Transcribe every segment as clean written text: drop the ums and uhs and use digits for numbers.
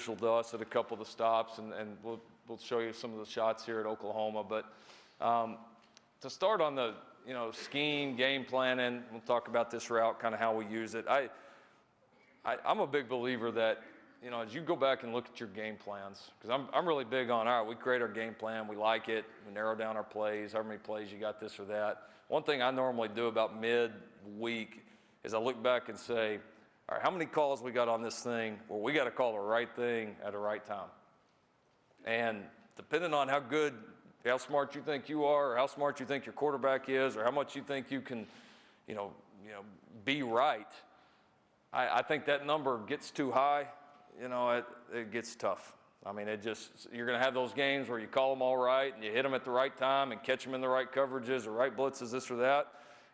to us at a couple of the stops, and we'll show you some of the shots here at Oklahoma. But to start on the scheme, game planning, we'll talk about this route, kind of how we use it. I'm a big believer that as you go back and look at your game plans, because I'm really big on, all right, we create our game plan, we like it, we narrow down our plays, how many plays you got, this or that. One thing I normally do about mid-week is I look back and say, all right, how many calls we got on this thing where we got to call the right thing at the right time? And depending on how smart you think you are, or how smart you think your quarterback is, or how much you think you can, be right, I think that number gets too high. It gets tough. I mean, you're going to have those games where you call them all right and you hit them at the right time and catch them in the right coverages or right blitzes, this or that.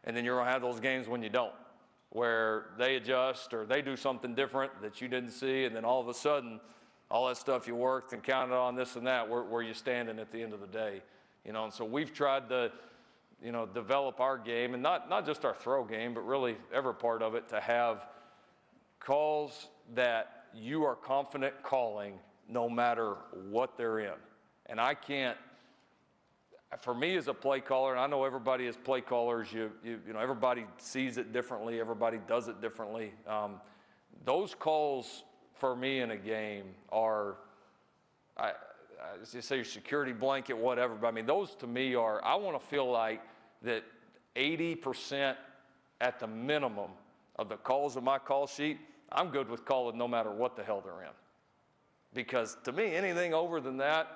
And then you're going to have those games when you don't, where they adjust or they do something different that you didn't see. And then all of a sudden, all that stuff you worked and counted on, this and that, where you're standing at the end of the day. And so we've tried to, develop our game, and not just our throw game, but really every part of it, to have calls that you are confident calling no matter what they're in. And for me as a play caller, and I know everybody as play callers, everybody sees it differently, everybody does it differently. Those calls for me in a game are, you say your security blanket, whatever, but I mean, those to me are, I want to feel like that 80% at the minimum of the calls of my call sheet, I'm good with calling no matter what the hell they're in. Because to me, anything over than that,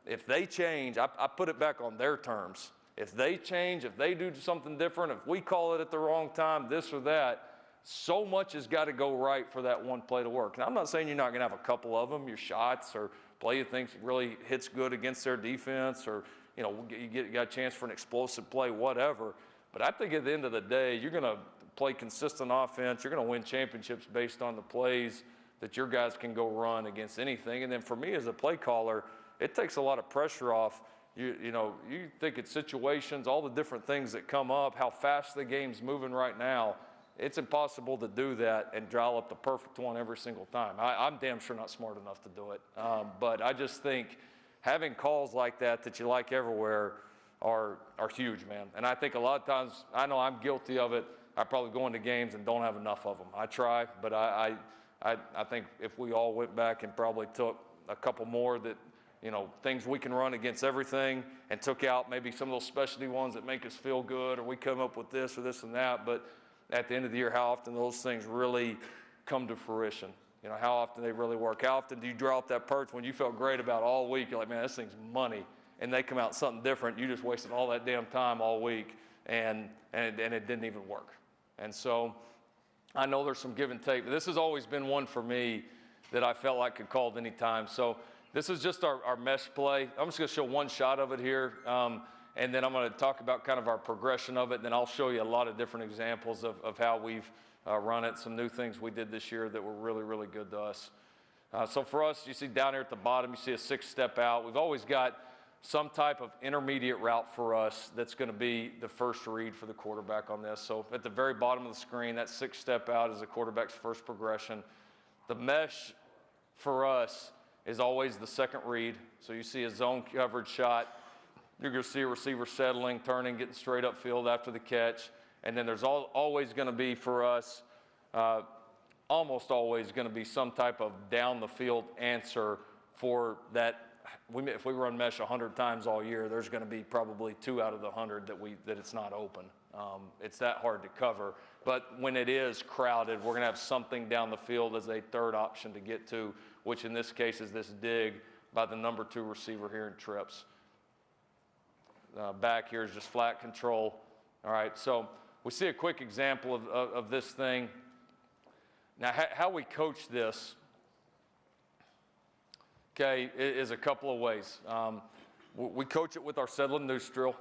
if they change, I put it back on their terms. If they change, if they do something different, if we call it at the wrong time, this or that, so much has got to go right for that one play to work. And I'm not saying you're not going to have a couple of them, your shots or play you think really hits good against their defense, or you got a chance for an explosive play, whatever. But I think at the end of the day, you're going to play consistent offense. You're going to win championships based on the plays that your guys can go run against anything. And then for me as a play caller, it takes a lot of pressure off. You think it's situations, all the different things that come up, how fast the game's moving right now. It's impossible to do that and dial up the perfect one every single time. I'm damn sure not smart enough to do it. But I just think having calls like that you like everywhere are huge, man. And I think a lot of times, I know I'm guilty of it. I probably go into games and don't have enough of them. I try, but I think if we all went back and probably took a couple more that, things we can run against everything, and took out maybe some of those specialty ones that make us feel good, or we come up with this or this and that. But at the end of the year, how often those things really come to fruition? How often they really work? How often do you draw up that perch when you felt great about all week? You're like, man, this thing's money. And they come out something different. You just wasted all that damn time all week, and it didn't even work. And so I know there's some give and take, but this has always been one for me that I felt like could call at any time. So this is just our mesh play. I'm just going to show one shot of it here, and then I'm going to talk about kind of our progression of it, and then I'll show you a lot of different examples of how we've run it, some new things we did this year that were really, really good to us. So for us, you see down here at the bottom, you see a 6-step out. We've always got some type of intermediate route for us that's going to be the first read for the quarterback on this. So at the very bottom of the screen, that 6-step out is the quarterback's first progression. The mesh for us is always the second read. So you see a zone coverage shot. You're going to see a receiver settling, turning, getting straight upfield after the catch. And then there's always going to be for us, almost always going to be some type of down the field answer for that. If we run mesh 100 times all year, there's going to be probably 2 out of the 100 that it's not open. It's that hard to cover. But when it is crowded, we're going to have something down the field as a third option to get to, which in this case is this dig by the number 2 receiver here in trips. Back here is just flat control. All right, so we see a quick example of this thing. Now, how we coach this, okay, is a couple of ways. We coach it with our settle and noose drill,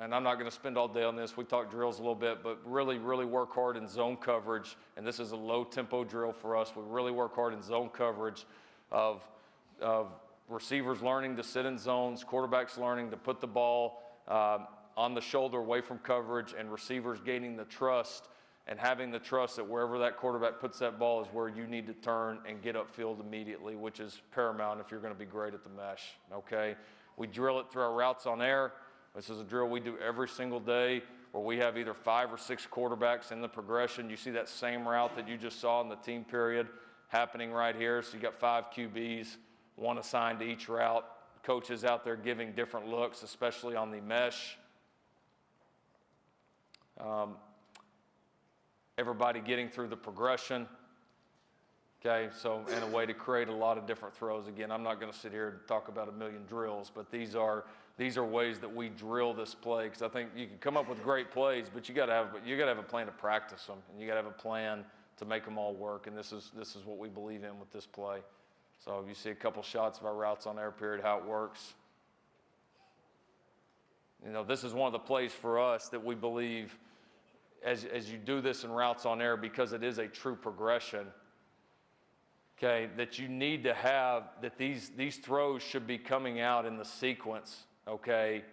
and I'm not going to spend all day on this. We talk drills a little bit, but really, really work hard in zone coverage, and this is a low-tempo drill for us. We really work hard in zone coverage of receivers learning to sit in zones, quarterbacks learning to put the ball on the shoulder away from coverage, and receivers gaining the trust and having the trust that wherever that quarterback puts that ball is where you need to turn and get upfield immediately, which is paramount if you're going to be great at the mesh, okay? We drill it through our routes on air. This is a drill we do every single day where we have either 5 or 6 quarterbacks in the progression. You see that same route that you just saw in the team period happening right here. So you got 5 QBs, 1 assigned to each route. Coaches out there giving different looks, especially on the mesh. Everybody getting through the progression. Okay, so in a way to create a lot of different throws. Again, I'm not going to sit here and talk about a million drills, but these are ways that we drill this play, because I think you can come up with great plays, but you got to have a plan to practice them, and you got to have a plan to make them all work. And this is what we believe in with this play. So you see a couple shots of our routes on air period, how it works. You know, this is one of the plays for us that we believe, as you do this in routes on air, because it is a true progression. Okay, that you need to have, that these throws should be coming out in the sequence, okay,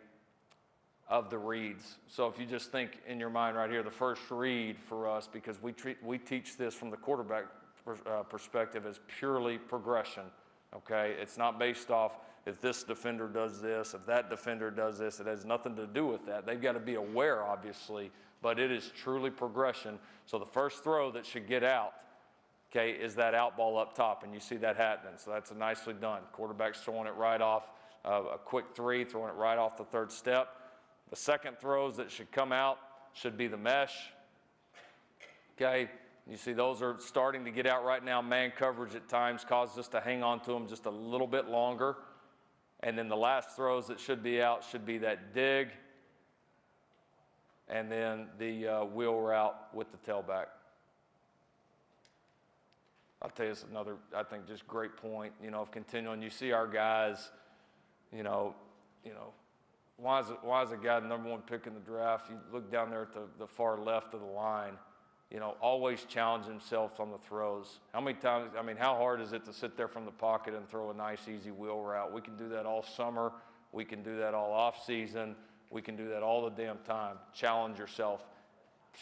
of the reads. So if you just think in your mind right here, the first read for us, because we teach this from the quarterback perspective as purely progression, okay? It's not based off if this defender does this, if that defender does this. It has nothing to do with that. They've got to be aware, obviously, but it is truly progression. So the first throw that should get out, okay, is that out ball up top, and you see that happening. So that's nicely done. Quarterback's throwing it right off, a quick 3, throwing it right off the 3rd step. The second throws that should come out should be the mesh. Okay, you see those are starting to get out right now. Man coverage at times causes us to hang on to them just a little bit longer. And then the last throws that should be out should be that dig, and then the wheel route with the tailback. I'll tell you, it's another, I think, just great point, you know, of continuing. You see our guys, you know, why is a guy the number 1 pick in the draft? You look down there at the far left of the line, you know, always challenge himself on the throws. How many times, I mean, how hard is it to sit there from the pocket and throw a nice, easy wheel route? We can do that all summer. We can do that all off season. We can do that all the damn time. Challenge yourself.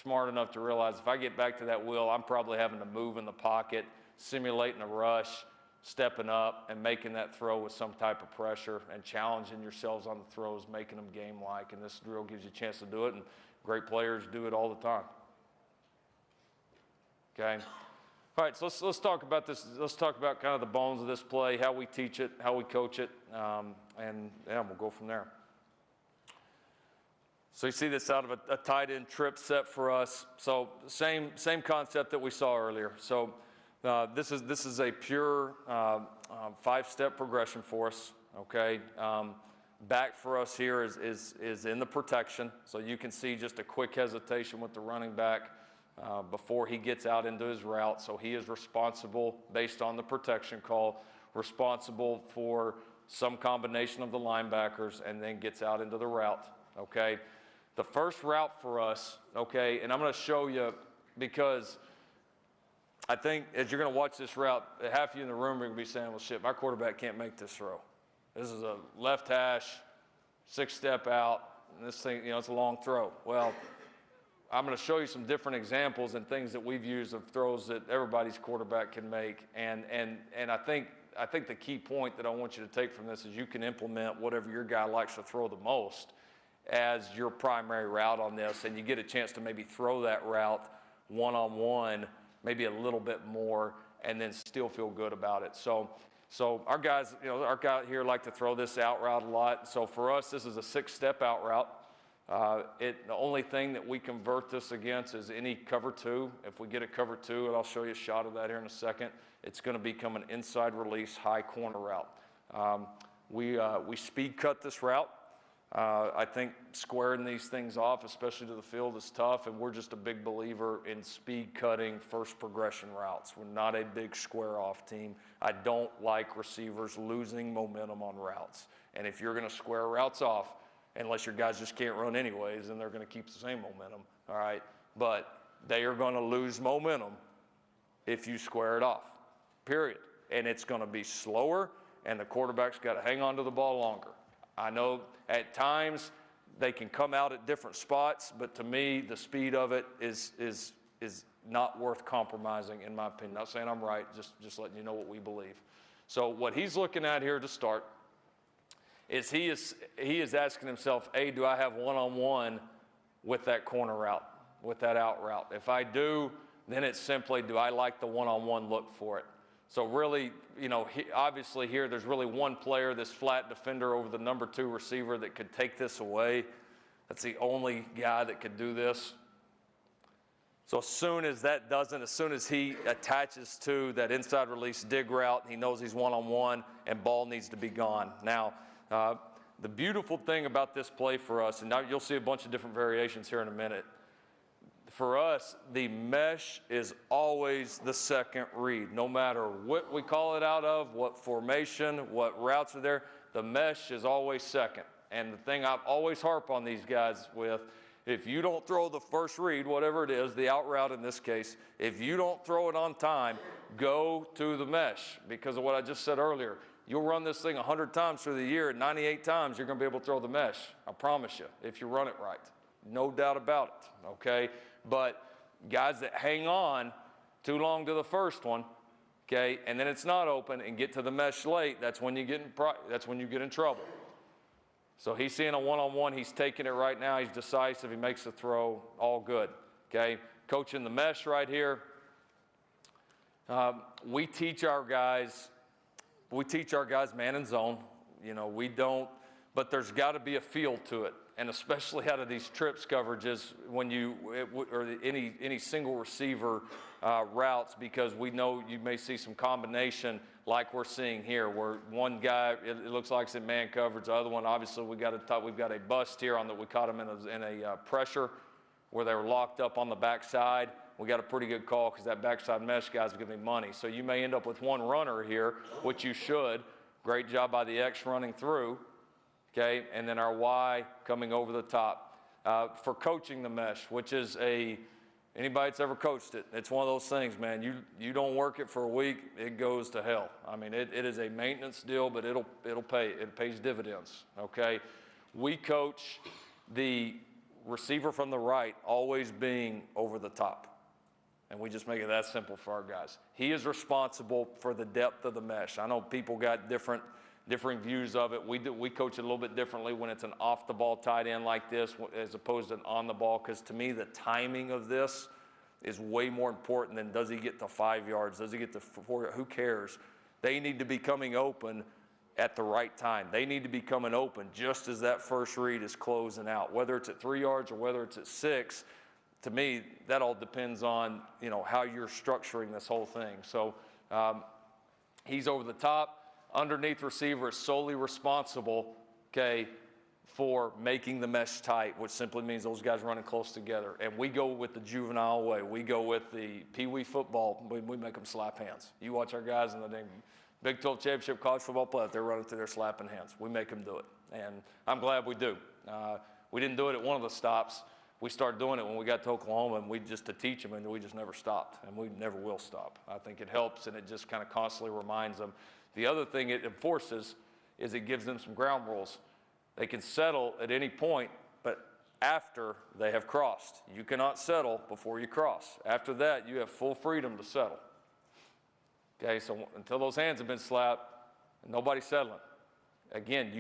Smart enough to realize if I get back to that wheel, I'm probably having to move in the pocket, simulating a rush, stepping up and making that throw with some type of pressure and challenging yourselves on the throws, making them game-like. And this drill gives you a chance to do it, and great players do it all the time. Okay? All right, so let's talk about this. Let's talk about kind of the bones of this play, how we teach it, how we coach it, and yeah, we'll go from there. So you see this out of a tight end trip set for us. So same concept that we saw earlier. So this is a pure 5-step progression for us, okay? Back for us here is in the protection. So you can see just a quick hesitation with the running back before he gets out into his route. So he is responsible, based on the protection call, responsible for some combination of the linebackers, and then gets out into the route, okay? The first route for us, okay, and I'm going to show you, because I think as you're going to watch this route, half of you in the room are going to be saying, well, shit, my quarterback can't make this throw. This is a left hash, 6-step out, and this thing, you know, it's a long throw. Well, I'm going to show you some different examples and things that we've used of throws that everybody's quarterback can make. And I think the key point that I want you to take from this is you can implement whatever your guy likes to throw the most as your primary route on this, and you get a chance to maybe throw that route one-on-one, maybe a little bit more, and then still feel good about it. So our guys, you know, our guy here like to throw this out route a lot. So for us, this is a 6-step out route. The only thing that we convert this against is any cover 2. If we get a cover 2, and I'll show you a shot of that here in a second, it's going to become an inside release high corner route. We speed cut this route. I think squaring these things off, especially to the field, is tough, and we're just a big believer in speed cutting first progression routes. We're not a big square off team. I don't like receivers losing momentum on routes. And if you're going to square routes off, unless your guys just can't run anyways, then they're going to keep the same momentum, all right? But they are going to lose momentum if you square it off, period. And it's going to be slower, and the quarterback's got to hang on to the ball longer. I know at times they can come out at different spots, but to me, the speed of it is is not worth compromising, in my opinion. Not saying I'm right, just letting you know what we believe. So what he's looking at here to start is he is asking himself, A, do I have one-on-one with that corner route, with that out route? If I do, then it's simply, do I like the one-on-one look for it? So really, obviously here there's really one player, this flat defender over the number 2 receiver that could take this away. That's the only guy that could do this. So as soon as he attaches to that inside release dig route, he knows he's one-on-one and ball needs to be gone. Now, the beautiful thing about this play for us, and now you'll see a bunch of different variations here in a minute. For us, the mesh is always the second read. No matter what we call it out of, what formation, what routes are there, the mesh is always second. And the thing I've always harp on these guys with, if you don't throw the first read, whatever it is, the out route in this case, if you don't throw it on time, go to the mesh. Because of what I just said earlier, you'll run this thing 100 times through the year, and 98 times you're going to be able to throw the mesh. I promise you, if you run it right. No doubt about it, okay? But guys that hang on too long to the first one, okay, and then it's not open and get to the mesh late, that's when you get in trouble. So he's seeing a one-on-one. He's taking it right now. He's decisive. He makes the throw. All good, okay? Coaching the mesh right here. We teach our guys man and zone. We don't, but there's got to be a feel to it. And especially out of these trips coverages or any single receiver routes, because we know you may see some combination like we're seeing here, where one guy, it looks like it's in man coverage. The other one, obviously, we've got a bust here on that. We caught him in a pressure where they were locked up on the backside. We got a pretty good call because that backside mesh guy's giving me money. So you may end up with one runner here, which you should. Great job by the X running through. Okay, and then our Y coming over the top. For coaching the mesh, which is anybody that's ever coached it, it's one of those things, man. You don't work it for a week, it goes to hell. I mean, it is a maintenance deal, but it'll pay. It pays dividends, okay? We coach the receiver from the right always being over the top. And we just make it that simple for our guys. He is responsible for the depth of the mesh. I know people got different views of it. We coach it a little bit differently when it's an off-the-ball tight end like this as opposed to an on-the-ball, because to me the timing of this is way more important than does he get to 5 yards, does he get to 4 yards, who cares? They need to be coming open at the right time. They need to be coming open just as that first read is closing out. Whether it's at 3 yards or whether it's at 6, to me, that all depends on how you're structuring this whole thing. So he's over the top. Underneath receiver is solely responsible, okay, for making the mesh tight, which simply means those guys running close together. And we go with the juvenile way. We go with the Pee-wee football. We make them slap hands. You watch our guys in the Big 12 championship college football play, they're running through there slapping hands. We make them do it. And I'm glad we do. We didn't do it at one of the stops. We started doing it when we got to Oklahoma, and to teach them, and we just never stopped, and we never will stop. I think it helps, and it just kind of constantly reminds them. The other thing it enforces is it gives them some ground rules. They can settle at any point, but after they have crossed. You cannot settle before you cross. After that, you have full freedom to settle. Okay, so until those hands have been slapped, nobody's settling. Again,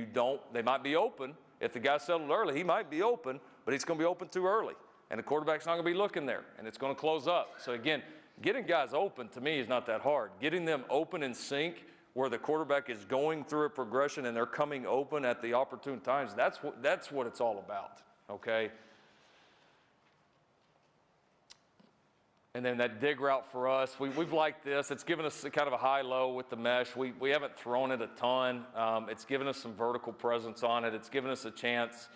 they might be open. If the guy settled early, he might be open, but he's going to be open too early. And the quarterback's not going to be looking there, and it's going to close up. So again, getting guys open to me is not that hard. Getting them open in sync where the quarterback is going through a progression and they're coming open at the opportune times, that's what it's all about, okay? And then that dig route for us, we've liked this. It's given us kind of a high-low with the mesh. We haven't thrown it a ton. It's given us some vertical presence on it. It's given us a chance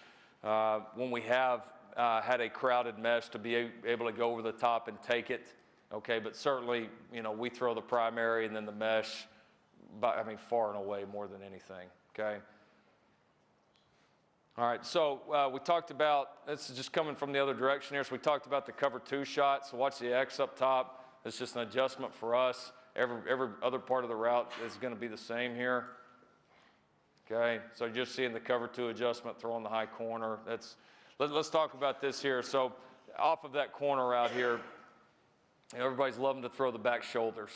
when we have had a crowded mesh to be able to go over the top and take it, okay? But certainly, we throw the primary and then the mesh, far and away more than anything, okay? All right, so we talked about, this is just coming from the other direction here, so we talked about the cover 2 shot. So watch the X up top. It's just an adjustment for us. Every other part of the route is going to be the same here, okay? So just seeing the cover 2 adjustment, throwing the high corner. Let's talk about this here. So off of that corner out here, Everybody's loving to throw the back shoulders,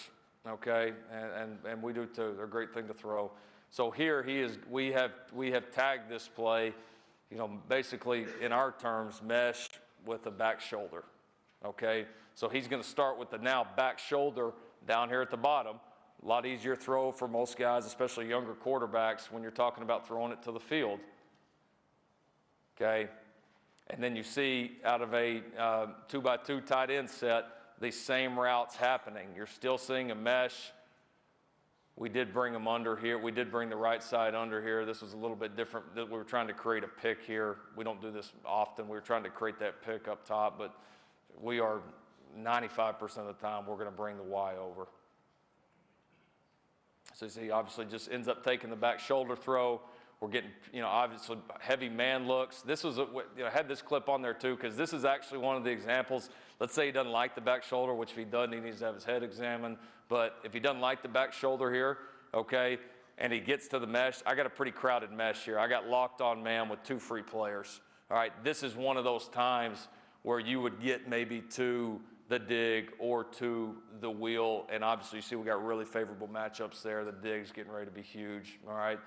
okay? And we do too. They're a great thing to throw. So here we have tagged this play, basically in our terms, mesh with the back shoulder, okay? So he's going to start with the now back shoulder down here at the bottom. A lot easier throw for most guys, especially younger quarterbacks, when you're talking about throwing it to the field, okay? And then you see out of a 2x2 tight end set, these same routes happening. You're still seeing a mesh. We did bring them under here. We did bring the right side under here. This was a little bit different. We were trying to create a pick here. We don't do this often. We were trying to create that pick up top, but we are 95% of the time we're going to bring the Y over. So you see, obviously just ends up taking the back shoulder throw. We're getting, obviously heavy man looks. This was, I had this clip on there too, because this is actually one of the examples. Let's say he doesn't like the back shoulder, which if he doesn't, he needs to have his head examined. But if he doesn't like the back shoulder here, okay, and he gets to the mesh, I got a pretty crowded mesh here. I got locked on man with 2 free players. All right, this is one of those times where you would get maybe to the dig or to the wheel. And obviously, you see we got really favorable matchups there. The dig's getting ready to be huge, all right?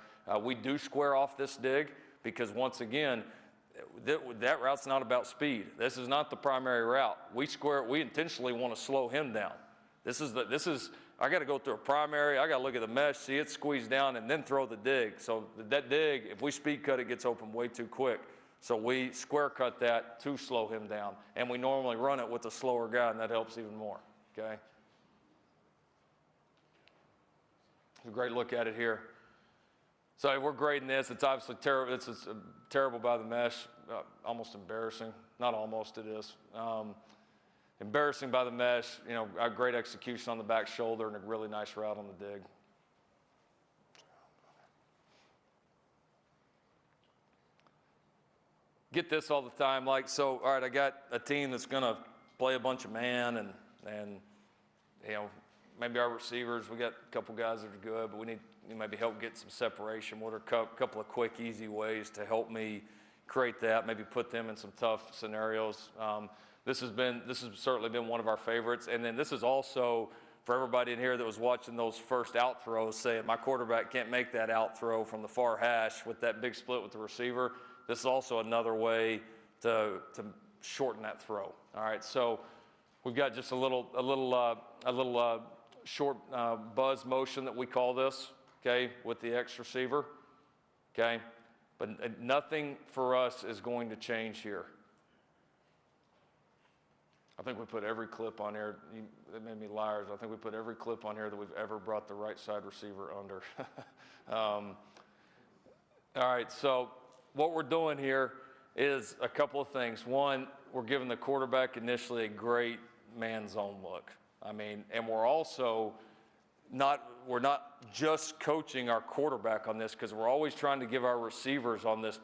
We do square off this dig because, once again, that route's not about speed. This is not the primary route. We intentionally want to slow him down. I got to go through a primary. I got to look at the mesh, see it squeeze down, and then throw the dig. So that dig, if we speed cut, it gets open way too quick. So we square cut that to slow him down. And we normally run it with a slower guy, and that helps even more, okay? A great look at it here. So we're grading this. It's obviously terrible. It's terrible by the mesh, almost embarrassing. Not almost, it is. Embarrassing by the mesh, a great execution on the back shoulder and a really nice route on the dig. Get this all the time, all right, I got a team that's going to play a bunch of man and maybe our receivers, we got a couple guys that are good, but we need to maybe help get some separation. What are a couple of quick, easy ways to help me create that, maybe put them in some tough scenarios? This has certainly been one of our favorites. And then this is also, for everybody in here that was watching those first out throws, saying my quarterback can't make that out throw from the far hash with that big split with the receiver. This is also another way to shorten that throw. All right, so we've got just a little short buzz motion that we call this, okay, with the X receiver, okay? But nothing for us is going to change here. I think we put every clip on here. It made me liars. I think we put every clip on here that we've ever brought the right side receiver under. All right, so what we're doing here is a couple of things. One, we're giving the quarterback initially a great man zone look. And we're also we're not just coaching our quarterback on this, because we're always trying to give our receivers on this,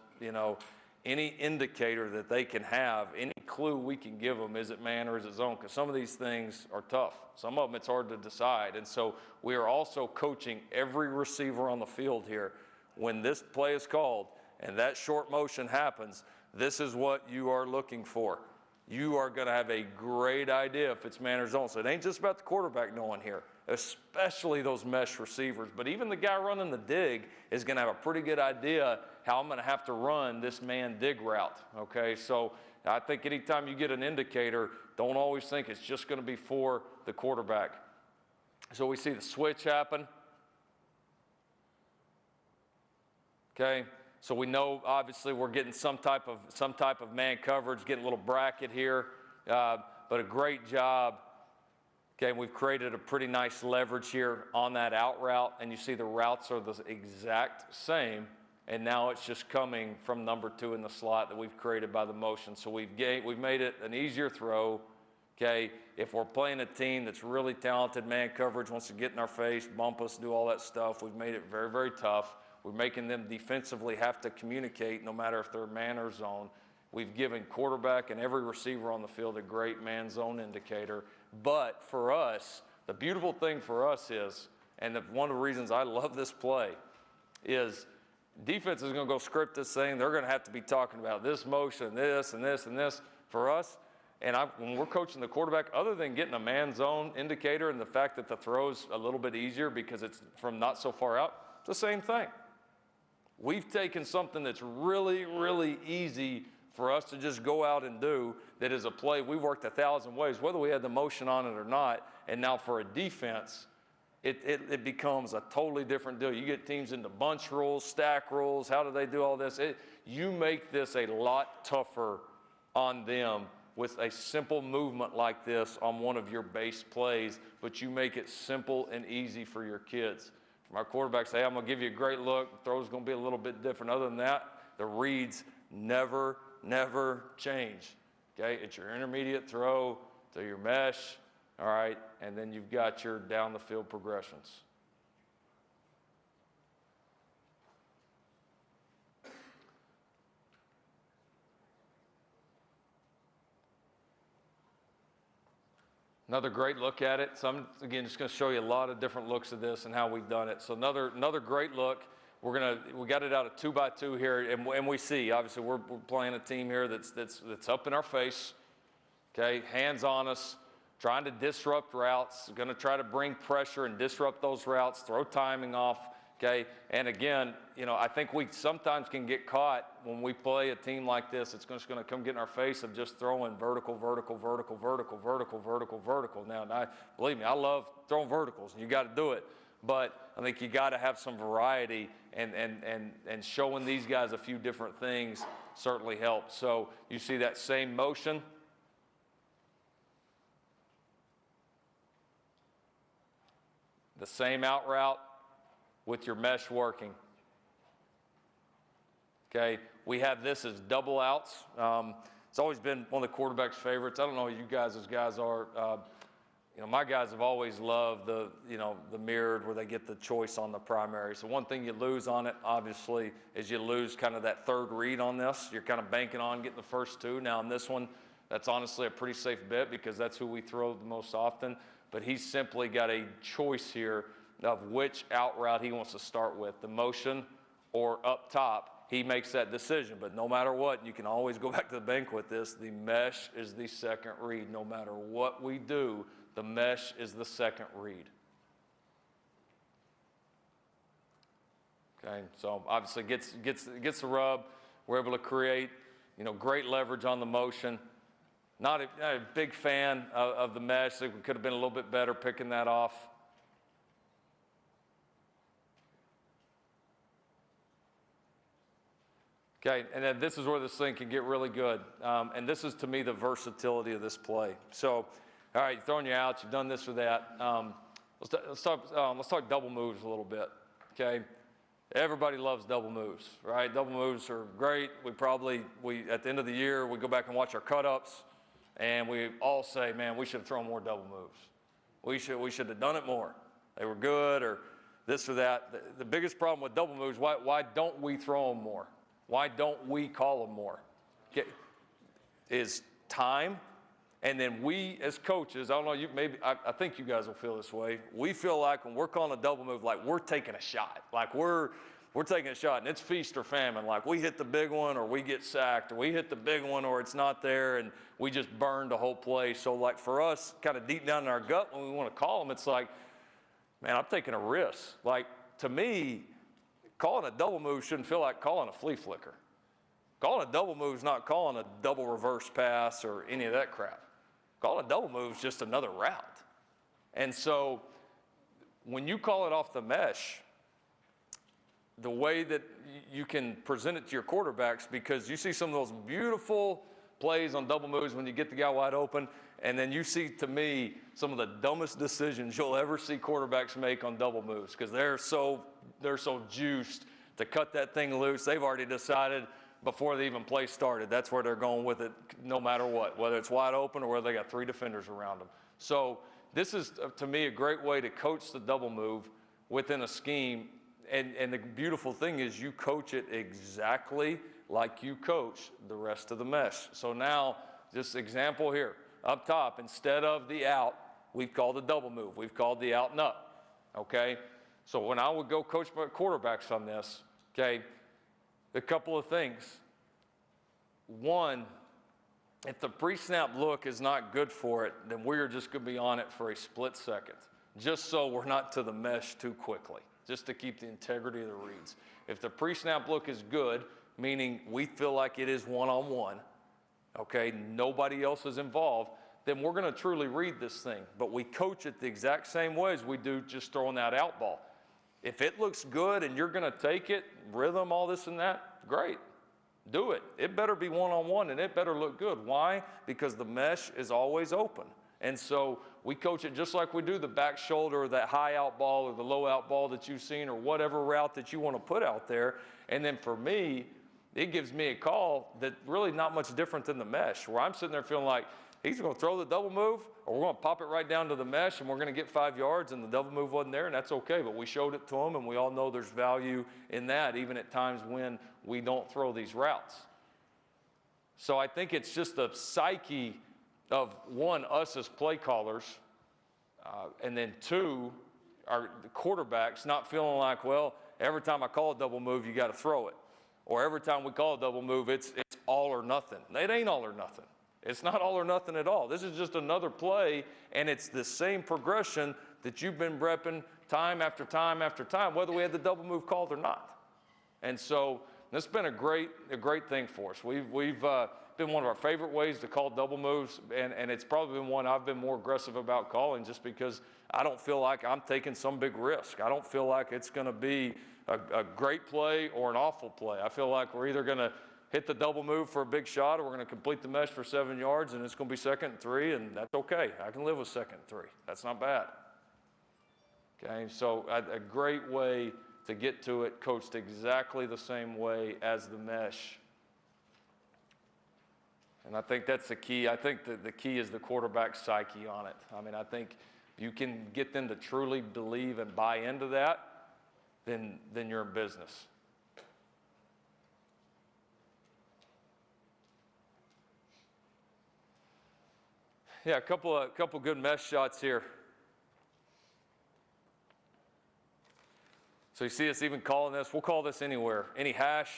any indicator that they can have, any clue we can give them, is it man or is it zone? Because some of these things are tough. Some of them it's hard to decide. And so we are also coaching every receiver on the field here. When this play is called and that short motion happens, this is what you are looking for. You are going to have a great idea if it's man or zone. So it ain't just about the quarterback knowing here, especially those mesh receivers. But even the guy running the dig is going to have a pretty good idea how I'm going to have to run this man dig route, okay? So I think anytime you get an indicator, don't always think it's just going to be for the quarterback. So we see the switch happen, okay? So we know, obviously, we're getting some type of man coverage, getting a little bracket here, but a great job. Okay, we've created a pretty nice leverage here on that out route, and you see the routes are the exact same, and now it's just coming from number 2 in the slot that we've created by the motion. So we've made it an easier throw. Okay, if we're playing a team that's really talented, man coverage wants to get in our face, bump us, do all that stuff, we've made it very, very tough. We're making them defensively have to communicate no matter if they're man or zone. We've given quarterback and every receiver on the field a great man zone indicator. But for us, the beautiful thing for us is, and one of the reasons I love this play, is defense is going to go script this thing. They're going to have to be talking about this motion, this, and this, and this. For us, And when we're coaching the quarterback, other than getting a man zone indicator and the fact that the throw's a little bit easier because it's from not so far out, it's the same thing. We've taken something that's really, really easy for us to just go out and do that is a play we've worked 1,000 ways, whether we had the motion on it or not. And now for a defense, it becomes a totally different deal. You get teams into bunch rules, stack rules. How do they do all this? You make this a lot tougher on them with a simple movement like this on one of your base plays, but you make it simple and easy for your kids. From our quarterbacks say, hey, I'm going to give you a great look. Throw's going to be a little bit different. Other than that, the reads never change. Okay, it's your intermediate throw to your mesh, all right, and then you've got your down the field progressions. Another great look at it. So I'm, again, just going to show you a lot of different looks of this and how we've done it. So another great look. We got it out of 2x2 here, and we see, obviously, we're playing a team here that's up in our face, okay, hands on us, trying to disrupt routes, going to try to bring pressure and disrupt those routes, throw timing off, okay. And again, I think we sometimes can get caught when we play a team like this. It's just going to come get in our face of just throwing vertical. Now, believe me, I love throwing verticals, and you got to do it. But I think you got to have some variety, and showing these guys a few different things certainly helps. So you see that same motion. The same out route with your mesh working. Okay, we have this as double outs. It's always been one of the quarterback's favorites. I don't know what you guys as guys are. My guys have always loved the mirrored where they get the choice on the primary. So one thing you lose on it, obviously, is you lose kind of that third read on this. You're kind of banking on getting the first two. Now in this one, that's honestly a pretty safe bet because that's who we throw the most often. But he's simply got a choice here of which out route he wants to start with, the motion or up top. He makes that decision, but no matter what, you can always go back to the bank with this. The mesh is the second read. No matter what we do, the mesh is the second read. Okay, so obviously gets the rub. We're able to create, great leverage on the motion. Not a big fan of the mesh. We could have been a little bit better picking that off. Okay, and then this is where this thing can get really good. And this is, to me, the versatility of this play. So, all right, you're throwing you out. You've done this or that. Let's talk double moves a little bit, okay? Everybody loves double moves, right? Double moves are great. We at the end of the year, we go back and watch our cut-ups, and we all say, man, we should have thrown more double moves. We should have done it more. They were good or this or that. The biggest problem with double moves, why don't we throw them more? Why don't we call them more? Is time. And then we as coaches, I don't know, I think you guys will feel this way. We feel like when we're calling a double move, like we're taking a shot. Like we're taking a shot, and it's feast or famine. Like we hit the big one or we get sacked, or we hit the big one or it's not there, and we just burned the whole play. So like for us, kind of deep down in our gut, when we want to call them, it's like, man, I'm taking a risk. Like to me, calling a double move shouldn't feel like calling a flea flicker. Calling a double move is not calling a double reverse pass or any of that crap. Calling a double move is just another route. And so when you call it off the mesh, the way that you can present it to your quarterbacks, because you see some of those beautiful plays on double moves when you get the guy wide open, and then you see, to me, some of the dumbest decisions you'll ever see quarterbacks make on double moves, because they're so juiced to cut that thing loose. They've already decided before the even play started, that's where they're going with it, no matter what, whether it's wide open or whether they got three defenders around them. So this is, to me, a great way to coach the double move within a scheme. And the beautiful thing is you coach it exactly like you coach the rest of the mesh. So now, this example here, up top, instead of the out, we've called the double move. We've called the out and up, okay? So when I would go coach my quarterbacks on this, okay, a couple of things. One, if the pre-snap look is not good for it, then we're just going to be on it for a split second, just so we're not to the mesh too quickly, just to keep the integrity of the reads. If the pre-snap look is good, meaning we feel like it is one-on-one, okay, nobody else is involved, then we're going to truly read this thing. But we coach it the exact same way as we do just throwing that out ball. If it looks good and you're going to take it, rhythm, all this and that, great. Do it. It better be one-on-one and it better look good. Why? Because the mesh is always open. And so we coach it just like we do the back shoulder or that high out ball or the low out ball that you've seen or whatever route that you want to put out there. And then for me, it gives me a call that really not much different than the mesh, where I'm sitting there feeling like he's going to throw the double move or we're going to pop it right down to the mesh and we're going to get 5 yards and the double move wasn't there, and that's okay. But we showed it to him, and we all know there's value in that, even at times when we don't throw these routes. So I think it's just the psyche of, one, us as play callers, and then two, the quarterbacks not feeling like, well, every time I call a double move, you got to throw it. Or every time we call a double move, it's all or nothing. It ain't all or nothing. It's not all or nothing at all. This is just another play, and it's the same progression that you've been repping time after time after time, whether we had the double move called or not. And so it's been a great thing for us. We've been one of our favorite ways to call double moves, and it's probably been one I've been more aggressive about calling, just because I don't feel like I'm taking some big risk. I don't feel like it's going to be a great play or an awful play. I feel like we're either going to hit the double move for a big shot, or we're going to complete the mesh for 7 yards, and it's going to be 2nd and 3, and that's okay. I can live with 2nd and 3. That's not bad. Okay, so a great way to get to it, coached exactly the same way as the mesh. And I think that's the key. I think that the key is the quarterback psyche on it. I mean, I think if you can get them to truly believe and buy into that, then you're in business. Yeah, a couple good mesh shots here. So you see us even calling this. We'll call this anywhere. Any hash,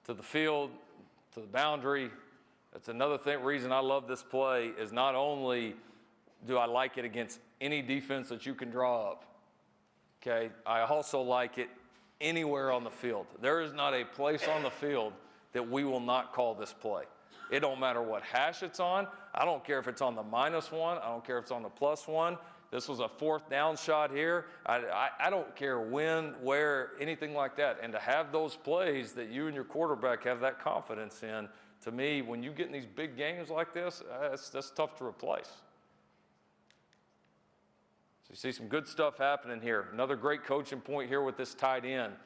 to the field, to the boundary. That's another reason I love this play, is not only do I like it against any defense that you can draw up, okay, I also like it anywhere on the field. There is not a place on the field that we will not call this play. It don't matter what hash it's on. I don't care if it's on the -1. I don't care if it's on the +1. This was a 4th down shot here. I don't care when, where, anything like that. And to have those plays that you and your quarterback have that confidence in, to me, when you get in these big games like this, that's tough to replace. So you see some good stuff happening here. Another great coaching point here with this tight end.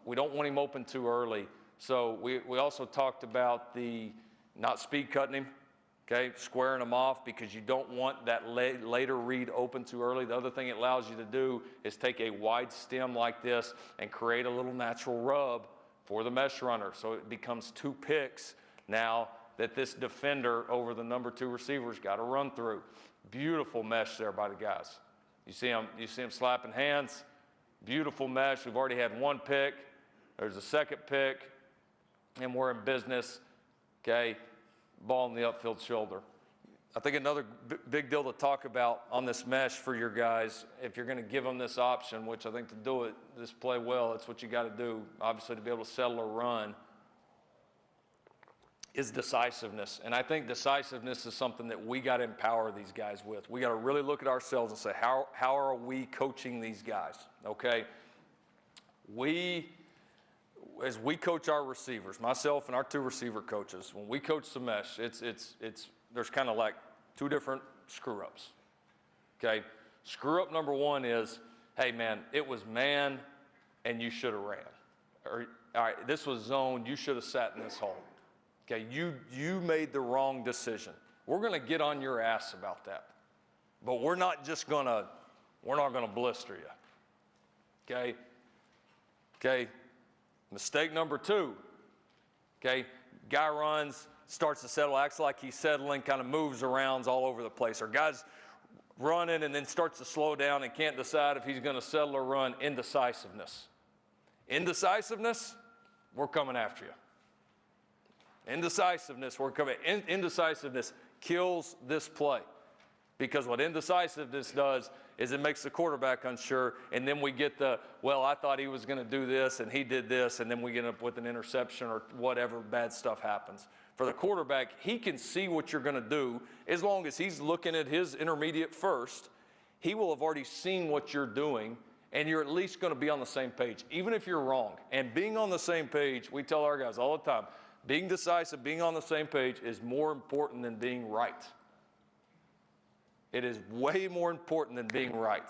We don't want him open too early. So we also talked about the not speed cutting him, okay, squaring him off, because you don't want that later read open too early. The other thing it allows you to do is take a wide stem like this and create a little natural rub for the mesh runner. So it becomes 2 picks now that this defender over the number 2 receiver's got to run through. Beautiful mesh there by the guys. You see him slapping hands. Beautiful mesh. We've already had 1 pick. There's a 2nd pick. And we're in business, okay, ball in the upfield shoulder. I think another big deal to talk about on this mesh for your guys, if you're going to give them this option, which I think to do this play well, it's what you got to do, obviously, to be able to settle a run, is decisiveness. And I think decisiveness is something that we got to empower these guys with. We got to really look at ourselves and say, how are we coaching these guys, okay? As we coach our receivers, myself and our 2 receiver coaches, when we coach the mesh, there's kind of like 2 different screw-ups, okay? Screw-up number 1 is, hey, man, it was man, and you should have ran. Or, all right, this was zone, you should have sat in this hole. Okay, you made the wrong decision. We're going to get on your ass about that. But we're not going to blister you, okay? Okay. Mistake number 2, okay, guy runs, starts to settle, acts like he's settling, kind of moves around all over the place. Or guy's running and then starts to slow down and can't decide if he's going to settle or run. Indecisiveness. Indecisiveness, we're coming after you. Indecisiveness, we're coming. Indecisiveness kills this play. Because what indecisiveness does is it makes the quarterback unsure, and then we get the, well, I thought he was going to do this, and he did this, and then we get up with an interception or whatever bad stuff happens. For the quarterback, he can see what you're going to do. As long as he's looking at his intermediate first, he will have already seen what you're doing, and you're at least going to be on the same page, even if you're wrong. And being on the same page, we tell our guys all the time, being decisive, being on the same page is more important than being right. It is way more important than being right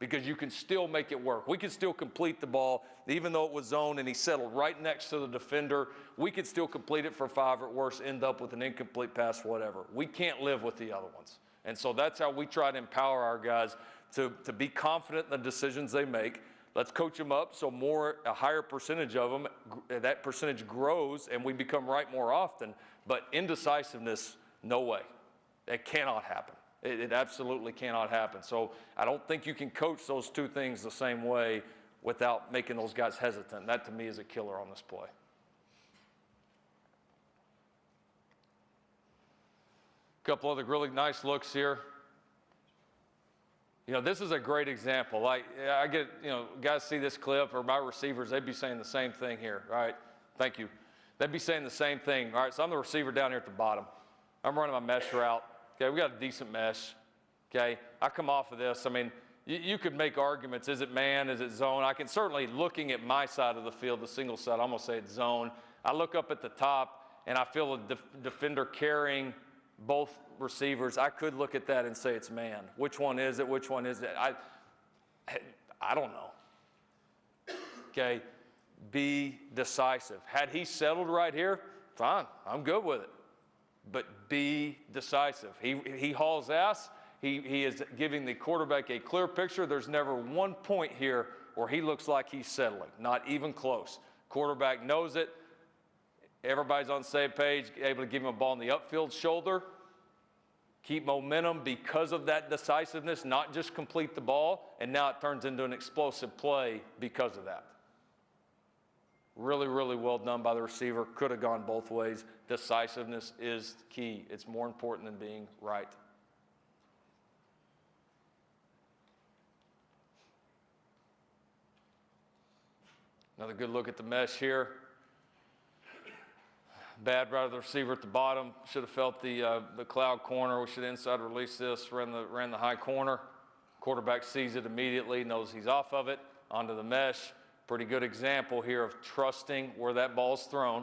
because you can still make it work. We can still complete the ball, even though it was zoned and he settled right next to the defender. We could still complete it for 5 or at worst end up with an incomplete pass, whatever. We can't live with the other ones. And so that's how we try to empower our guys to be confident in the decisions they make. Let's coach them up so a higher percentage of them, that percentage grows and we become right more often. But indecisiveness, no way. It cannot happen. It absolutely cannot happen. So I don't think you can coach those two things the same way without making those guys hesitant. That, to me, is a killer on this play. A couple other really nice looks here. You know, this is a great example. Like, I get, guys see this clip, or my receivers, they'd be saying the same thing here. All right, thank you. They'd be saying the same thing. All right, so I'm the receiver down here at the bottom. I'm running my mesh route. Okay, we got a decent mesh. Okay, I come off of this. I mean, you could make arguments. Is it man? Is it zone? I can certainly, looking at my side of the field, the single side, I'm going to say it's zone. I look up at the top, and I feel a defender carrying both receivers. I could look at that and say it's man. Which one is it? Which one is it? I don't know. Okay, be decisive. Had he settled right here, fine, I'm good with it. But be decisive. He hauls ass. He is giving the quarterback a clear picture. There's never one point here where he looks like he's settling, not even close. Quarterback knows it. Everybody's on the same page, able to give him a ball in the upfield shoulder. Keep momentum because of that decisiveness, not just complete the ball, and now it turns into an explosive play because of that. Really, really well done by the receiver. Could have gone both ways. Decisiveness is key. It's more important than being right. Another good look at the mesh here. Bad route of the receiver at the bottom. Should have felt the cloud corner. We should inside release this. Ran the high corner. Quarterback sees it immediately, knows he's off of it. Onto the mesh. Pretty good example here of trusting where that ball's thrown,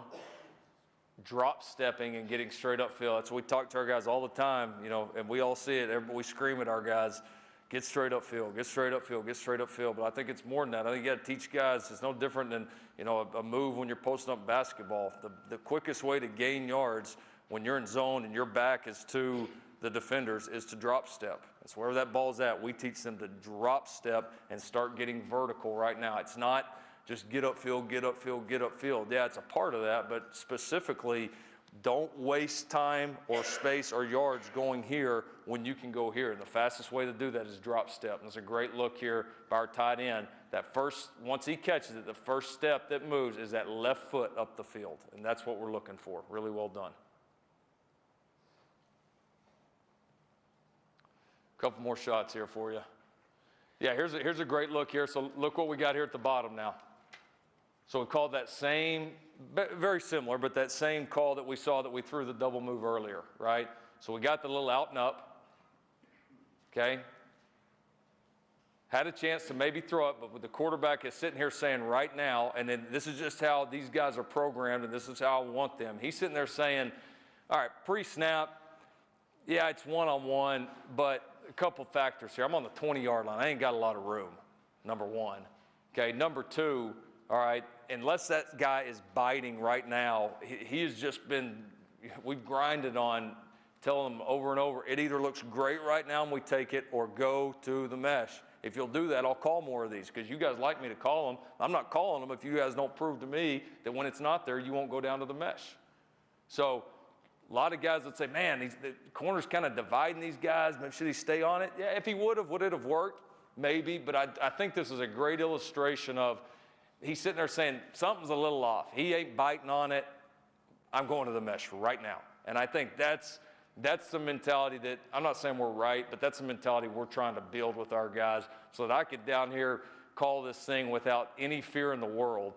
drop stepping and getting straight upfield. That's what we talk to our guys all the time, and we all see it. We scream at our guys, get straight upfield, get straight upfield, get straight upfield. But I think it's more than that. I think you got to teach guys. It's no different than a move when you're posting up basketball. The quickest way to gain yards when you're in zone and your back is to the defenders is to drop step. It's wherever that ball's at. We teach them to drop step and start getting vertical right now. It's not just get upfield, get upfield, get upfield. Yeah, it's a part of that, but specifically, don't waste time or space or yards going here when you can go here. And the fastest way to do that is drop step. And there's a great look here by our tight end. That first, once he catches it, the first step that moves is that left foot up the field. And that's what we're looking for. Really well done. A couple more shots here for you. Yeah, here's a great look here. So look what we got here at the bottom now. So we called that same, very similar, but that same call that we saw that we threw the double move earlier, right? So we got the little out and up, okay? Had a chance to maybe throw it, but the quarterback is sitting here saying right now, and then this is just how these guys are programmed, and this is how I want them. He's sitting there saying, all right, pre-snap, yeah, it's one-on-one, but a couple factors here. I'm on the 20-yard line. I ain't got a lot of room, number one. Okay, number two, all right, unless that guy is biting right now, he has just been, we've grinded on telling him over and over, it either looks great right now and we take it, or go to the mesh. If you'll do that, I'll call more of these because you guys like me to call them. I'm not calling them if you guys don't prove to me that when it's not there, you won't go down to the mesh. So a lot of guys would say, man, the corner's kind of dividing these guys. Maybe should he stay on it? Yeah, if he would it have worked? Maybe, but I think this is a great illustration of he's sitting there saying, something's a little off. He ain't biting on it. I'm going to the mesh right now. And I think that's the mentality that, I'm not saying we're right, but that's the mentality we're trying to build with our guys so that I could down here call this thing without any fear in the world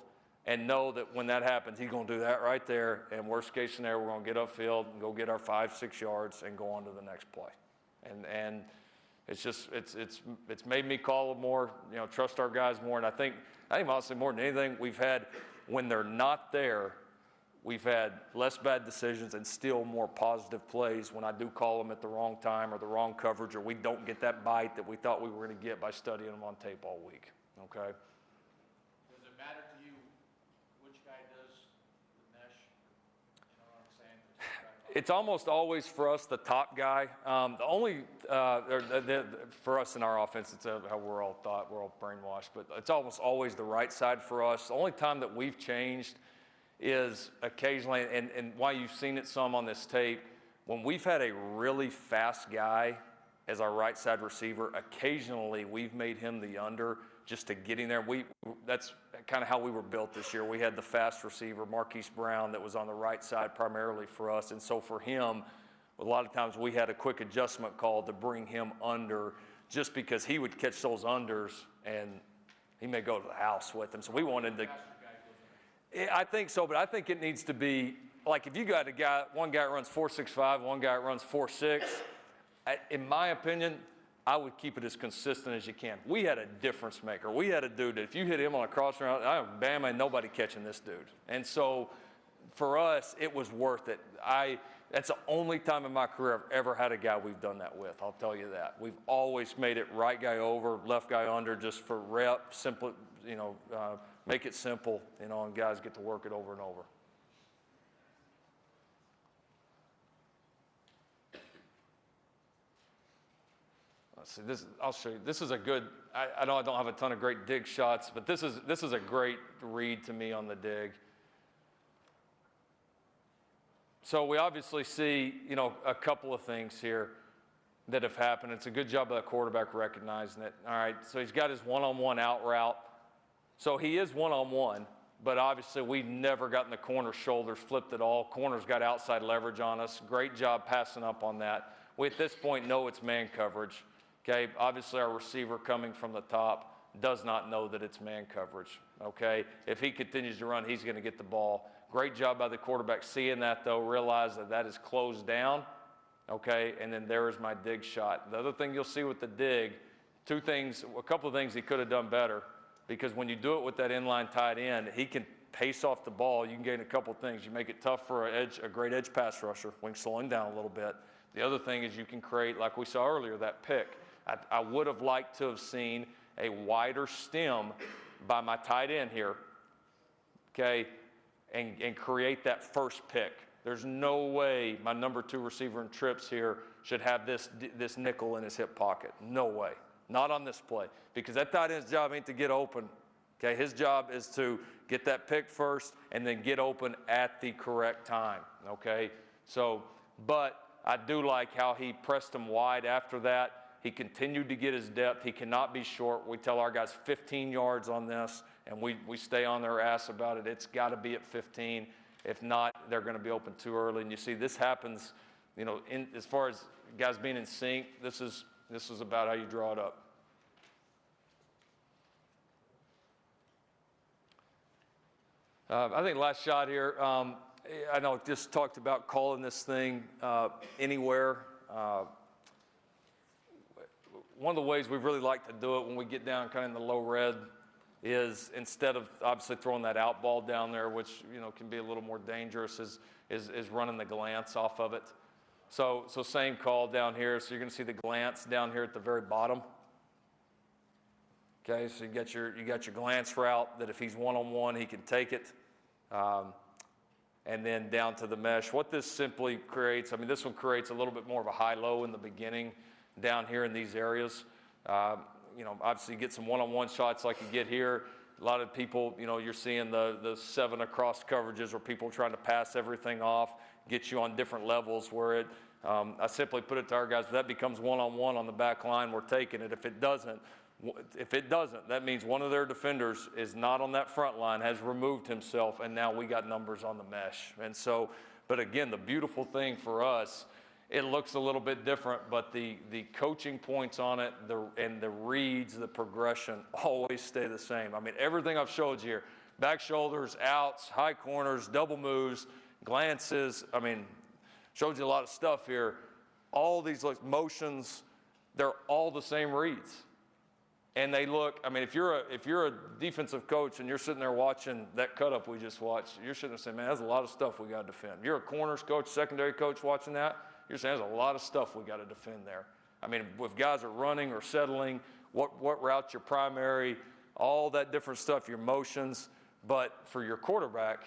and know that when that happens, he's going to do that right there. And worst case scenario, we're going to get upfield and go get our 5-6 yards and go on to the next play. And it's just, it's made me call more, trust our guys more. And I think honestly, more than anything, we've had, when they're not there, we've had less bad decisions and still more positive plays when I do call them at the wrong time or the wrong coverage, or we don't get that bite that we thought we were going to get by studying them on tape all week. Okay? Does it matter to you which guy does the mesh? You know what I'm saying? It's almost always for us the top guy. The only for us in our offense, it's how we're all taught, we're all brainwashed, but it's almost always the right side for us. The only time that we've changed is occasionally, and why you've seen it some on this tape, when we've had a really fast guy as our right side receiver, occasionally we've made him the under just to get in there. That's kind of how we were built this year. We had the fast receiver, Marquise Brown, that was on the right side primarily for us. And so for him, a lot of times we had a quick adjustment call to bring him under just because he would catch those unders and he may go to the house with them. So we wanted to. I think so, but I think it needs to be, like if you got one guy that runs 4.65, one guy that runs 4.6, in my opinion, I would keep it as consistent as you can. We had a difference maker. We had a dude that if you hit him on a cross route, bam, ain't nobody catching this dude. And so for us, it was worth it. That's the only time in my career I've ever had a guy we've done that with, I'll tell you that. We've always made it right guy over, left guy under, just for rep, simple, make it simple, and guys get to work it over and over. Let's see, I'll show you. This is a good, I know I don't have a ton of great dig shots, but this is a great read to me on the dig. So we obviously see, a couple of things here that have happened. It's a good job of the quarterback recognizing it. All right, so he's got his one-on-one out route. So he is one-on-one, but obviously we've never gotten the corner shoulders flipped at all. Corner's got outside leverage on us. Great job passing up on that. We, at this point, know it's man coverage. Okay, obviously our receiver coming from the top does not know that it's man coverage. Okay, if he continues to run, he's going to get the ball. Great job by the quarterback seeing that, though, realize that is closed down. Okay, and then there is my dig shot. The other thing you'll see with the dig, a couple of things he could have done better. Because when you do it with that inline tight end, he can pace off the ball. You can gain a couple things. You make it tough for a great edge pass rusher when you slow him down a little bit. The other thing is you can create, like we saw earlier, that pick. I would have liked to have seen a wider stem by my tight end here, okay, and create that first pick. There's no way my number 2 receiver in trips here should have this nickel in his hip pocket. No way. Not on this play, because that tight end's job ain't to get open. Okay, his job is to get that pick first and then get open at the correct time. Okay, so, but I do like how he pressed him wide after that. He continued to get his depth. He cannot be short. We tell our guys 15 yards on this, and we stay on their ass about it. It's got to be at 15. If not, they're going to be open too early. And you see, this happens, as far as guys being in sync, this is about how you draw it up. I think last shot here, I know just talked about calling this thing anywhere. One of the ways we really like to do it when we get down kind of in the low red is, instead of obviously throwing that out ball down there, which can be a little more dangerous, is running the glance off of it. So same call down here. So you're going to see the glance down here at the very bottom. Okay, so you got your glance route that if he's one-on-one, he can take it. And then down to the mesh. What this simply creates, this one creates a little bit more of a high-low in the beginning down here in these areas. Obviously you get some one-on-one shots like you get here. A lot of people, you're seeing the 7 across coverages where people are trying to pass everything off, get you on different levels where I simply put it to our guys, if that becomes one-on-one on the back line, we're taking it. If it doesn't, If it doesn't, that means one of their defenders is not on that front line, has removed himself, and now we got numbers on the mesh. And so, but again, the beautiful thing for us, it looks a little bit different, but the coaching points on it and the reads, the progression always stay the same. I mean, everything I've showed you here, back shoulders, outs, high corners, double moves, glances, I mean, showed you a lot of stuff here. All these motions, they're all the same reads. And they look, I mean, if you're a defensive coach and you're sitting there watching that cut up we just watched, you're sitting there saying, man, there's a lot of stuff we got to defend. You're a corners coach, secondary coach watching that, you're saying there's a lot of stuff we got to defend there. I mean, if guys are running or settling, what route's your primary, all that different stuff, your motions. But for your quarterback,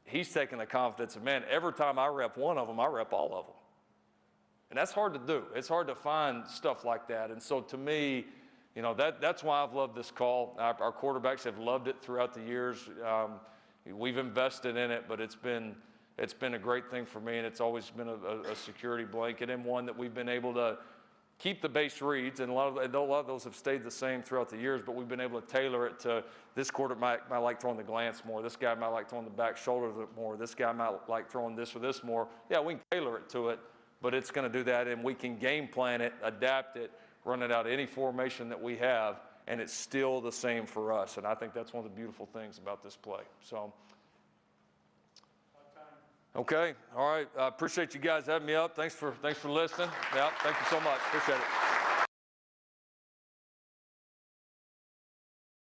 he's taking the confidence of, man, every time I rep one of them, I rep all of them. And that's hard to do. It's hard to find stuff like that. And so to me, you know, that's why I've loved this call. Our quarterbacks have loved it throughout the years. We've invested in it, but it's been a great thing for me, and it's always been a security blanket, and one that we've been able to keep the base reads, and a lot of those have stayed the same throughout the years, but we've been able to tailor it to this quarter might like throwing the glance more, this guy might like throwing the back shoulder more, this guy might like throwing this or this more. Yeah, we can tailor it to it, but it's going to do that, and we can game plan it, adapt it, run it out any formation that we have, and it's still the same for us. And I think that's one of the beautiful things about this play. So, okay, all right. I appreciate you guys having me up. Thanks for listening. Yeah, thank you so much. Appreciate it.